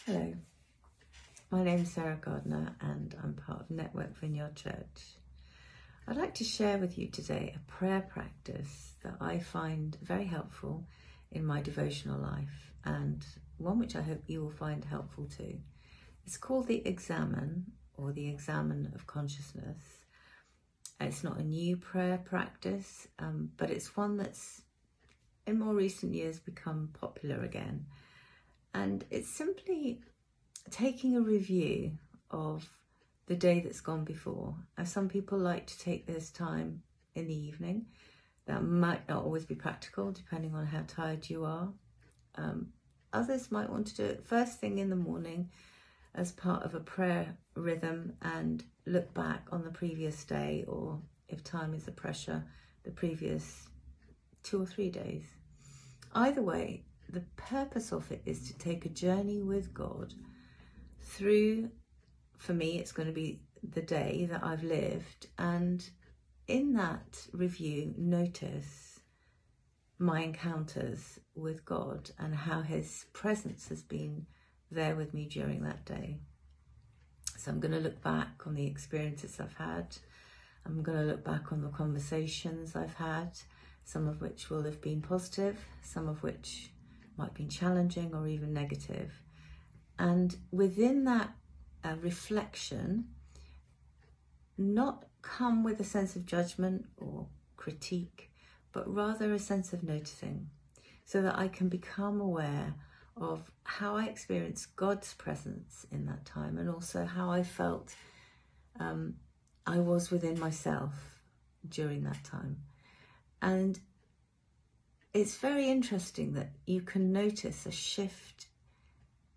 Hello, my name's Sarah Gardner and I'm part of Network Vineyard Church. I'd like to share with you today a prayer practice that I find very helpful in my devotional life and one which I hope you will find helpful too. It's called the Examen, or the Examen of Consciousness. It's not a new prayer practice, but it's one that's in more recent years become popular again. And it's simply taking a review of the day that's gone before. Some people like to take this time in the evening. That might not always be practical depending on how tired you are. Others might want to do it first thing in the morning as part of a prayer rhythm and look back on the previous day, or if time is a pressure, the previous 2 or 3 days. Either way, the purpose of it is to take a journey with God through, for me, it's going to be the day that I've lived, and in that review, notice my encounters with God and how his presence has been there with me during that day. So I'm going to look back on the experiences I've had. I'm going to look back on the conversations I've had, some of which will have been positive, some of which might have been challenging or even negative. And within that reflection, not come with a sense of judgment or critique, but rather a sense of noticing, so that I can become aware of how I experienced God's presence in that time, and also how I felt I was within myself during that time. And it's very interesting that you can notice a shift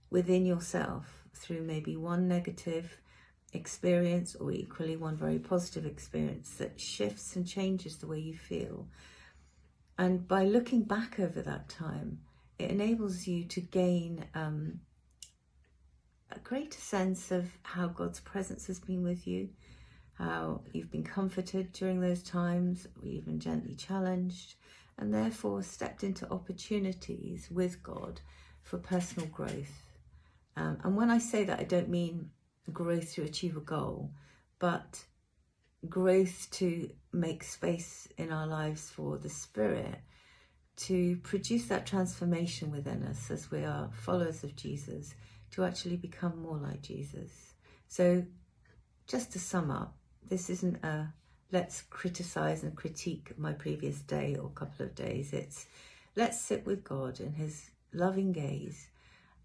within yourself through maybe one negative experience or equally one very positive experience that shifts and changes the way you feel. And by looking back over that time, it enables you to gain a greater sense of how God's presence has been with you, how you've been comforted during those times, or even gently challenged, and therefore stepped into opportunities with God for personal growth. And when I say that, I don't mean growth to achieve a goal, but growth to make space in our lives for the Spirit to produce that transformation within us as we are followers of Jesus, to actually become more like Jesus. So just to sum up, this isn't a let's criticize and critique my previous day or couple of days. It's let's sit with God in his loving gaze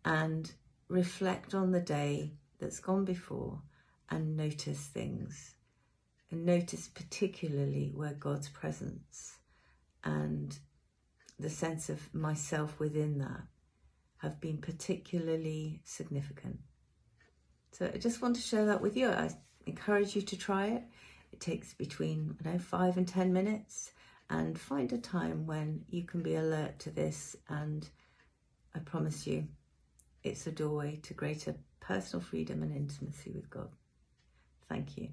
and reflect on the day that's gone before and notice things, and notice particularly where God's presence and the sense of myself within that have been particularly significant. So I just want to share that with you. I encourage you to try it. It takes between 5 and 10 minutes, and find a time when you can be alert to this, and I promise you it's a doorway to greater personal freedom and intimacy with God. Thank you.